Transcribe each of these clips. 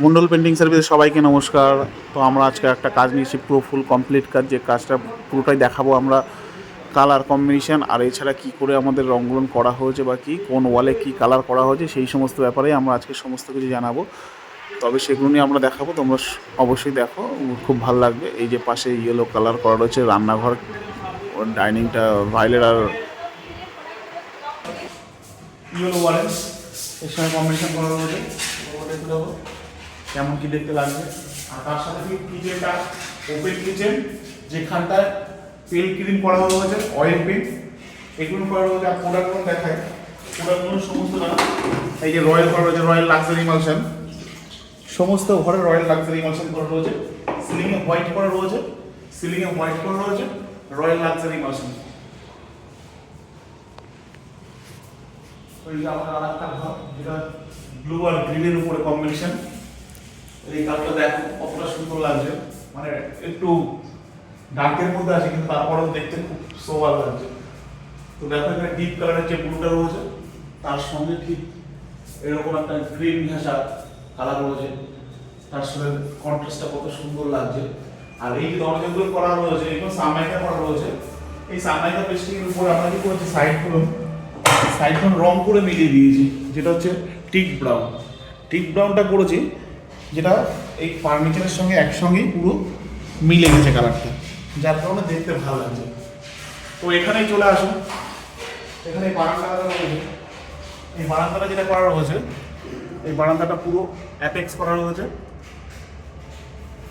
Mondal painting service সবাইকে নমস্কার। তো আমরা আজকে একটা কাজ নিয়েছি, পুরো ফুল কমপ্লিট কাজ। যে কাজটা পুরোটাই দেখাবো আমরা, কালার কম্বিনেশন আর এছাড়া কী করে আমাদের রঙগুলো করা হয়েছে বা কী কোন ওয়ালে কী কালার করা হয়েছে সেই সমস্ত ব্যাপারেই আমরা আজকে সমস্ত কিছু জানাবো। তবে সেগুলো নিয়ে আমরা দেখাবো, তোমরা অবশ্যই দেখো, খুব ভালো লাগবে। এই যে পাশে ইয়েলো কালার করা রয়েছে, রান্নাঘর ডাইনিংটা ভায়োলেট আর ইয়েলো ওয়ারেন্স এর সঙ্গে কম্বিনেশন করা রয়েছে। দেখতে দেবো কেমন কী দেখতে লাগবে। আর তার সাথে কিচেনটা ওপেন কিচেন, যেখানটায় তেল ক্রিম করা হয়েছে, অয়েল পেন্ট এগুলো করা রয়েছে। আর প্রোডাক্টগুলো দেখায়, প্রোডাক্টগুলো সমস্ত না, এই যে রয়্যাল করা রয়েছে, রয়্যাল লাক্সারি ইমালশন, সমস্ত ঘরে রয়্যাল লাক্সারি ইমালশন করা রয়েছে। সিলিংয়ে হোয়াইট করা রয়েছে, সিলিংয়ে হোয়াইট করা রয়েছে, রয়্যাল লাক্সারি ইমালশন। এই যে আমাদের আর একটা ঘর, যেটা ব্লু আর গ্রিনের উপরে কম্বিনেশন। এই কালারটা দেখো কতটা সুন্দর লাগছে, মানে একটু ডার্কের মধ্যে আছে কিন্তু তারপরেও দেখতে খুব সোবার লাগছে। তো দেখো এখানে ডিপ কালারের যে ব্লুটা রয়েছে তার সঙ্গে ঠিক এরকম একটা গ্রিন ঘেঁষা কালার রয়েছে, তার সাথে কন্ট্রাস্টটা কত সুন্দর লাগছে। আর এই যে দরজাগুলো করা রয়েছে, এগুলো সানমাইকা করা রয়েছে। এই সানমাইকা পেস্টিংয়ের উপরে আমরা কি করেছি, সাইডগুলো রং করে মিলিয়ে দিয়েছি, যেটা হচ্ছে টিক ব্রাউন। টিক ব্রাউনটা করেছি যেটা এই ফার্নিচারের সঙ্গে একসঙ্গেই পুরো মিলে গেছে কালারটা, যার কারণে দেখতে ভালো লাগছে। তো এখানেই চলে আসুন, এখানে এই বারান্দাটা রয়েছে। এই বারান্দাটা যেটা করা রয়েছে, এই বারান্দাটা পুরো অ্যাপেক্স করা রয়েছে।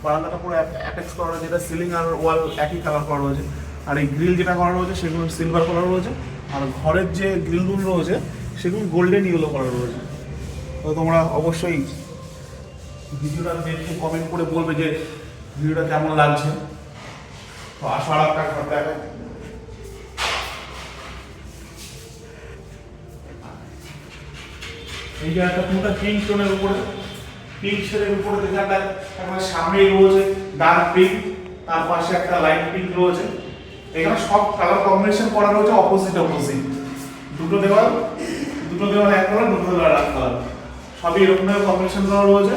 বারান্দাটা পুরো অ্যাপেক্স করা রয়েছে, যেটা সিলিং আর ওয়াল একই কালার করা রয়েছে। আর এই গ্রিল যেটা করা রয়েছে সেগুলো সিলভার কালার রয়েছে। আর ঘরের যে গ্রিলগুলো রয়েছে সেগুলো গোল্ডেন ইয়েলো কালার রয়েছে। তো তোমরা অবশ্যই ভিডিওটা দেখে কমেন্ট করে বলবে যে ভিডিওটা কেমন লাগছে। তো আসো আর একটা ঘর দেখো। এই যে একটা পুরোটা পিঙ্ক টোনের উপরে, পিঙ্ক শেডের উপরে যেখানটা একবার সামনেই রয়েছে ডার্ক পিঙ্ক, তার পাশে একটা লাইট পিঙ্ক রয়েছে। এখানে সব কালার কম্বিনেশন করা রয়েছে অপোজিট। দুটো দেওয়াল এক কালার, দুটো দেওয়াল এক কালার, সবই এরকম কম্বিনেশন করা রয়েছে।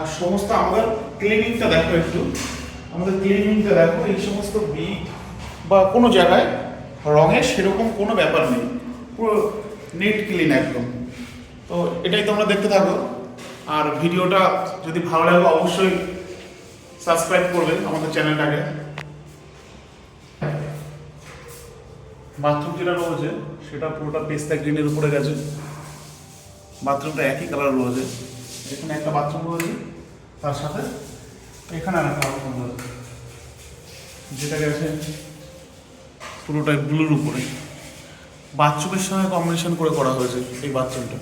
আর সমস্ত আমাদের ক্লিনিংটা দেখো, একটু আমাদের ক্লিনিংটা দেখো। এই সমস্ত বিট বা কোনো জায়গায় রঙের সেরকম কোনো ব্যাপার নেই, পুরো নেট ক্লিন একদম। তো এটাই তোমরা দেখতে থাকো। আর ভিডিওটা যদি ভালো লাগে অবশ্যই সাবস্ক্রাইব করবে আমাদের চ্যানেলটাকে। বাথরুম যেটা রয়েছে সেটা পুরোটা পেস্তা গ্রিনের উপরে গেছে। বাথরুমটা একই কালার রয়েছে, এখানে একটা বাথরুম রয়েছে, তার সাথে এখানে একটা বাথরুম রয়েছে, যেটা গেছে পুরোটাই ব্লুর উপরে। বাথরুমের সঙ্গে কম্বিনেশন করে করা হয়েছে এই বাথরুমটা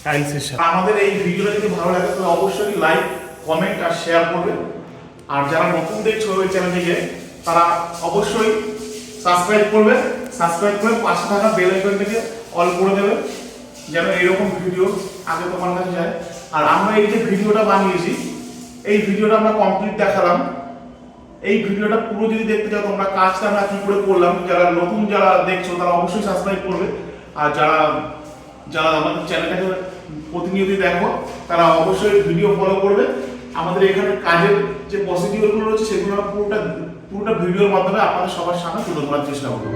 টাইলসের সাথে। আমাদের এই ভিডিওটা যদি ভালো লাগে তাহলে অবশ্যই লাইক, কমেন্ট আর শেয়ার করবে। আর যারা নতুন দেখছো ওই চ্যানেলটিকে, তারা অবশ্যই সাবস্ক্রাইব করবে। সাবস্ক্রাইব করে পাশে থাকা বেল আইকনটাকে অল করে দেবে, যেন এরকম ভিডিও আগে তোমার কাছে যায়। আর আমরা এই যে ভিডিওটা বানিয়েছি, এই ভিডিওটা আমরা কমপ্লিট দেখালাম। এই ভিডিওটা পুরো যদি দেখতে চাও তোমরা, কাজটা আমরা কি করে করলাম, যারা নতুন যারা দেখছো তারা অবশ্যই সাবস্ক্রাইব করবে। আর যারা আমাদের চ্যানেলটাকে প্রতিনিয়ত দেখো তারা অবশ্যই ভিডিও ফলো করবে। আমাদের এখানে কাজের যে প্রসিডিওরগুলো রয়েছে সেগুলো পুরোটা ভিডিওর মাধ্যমে আপনাদের সবার সামনে তুলে ধরার চেষ্টা করবো।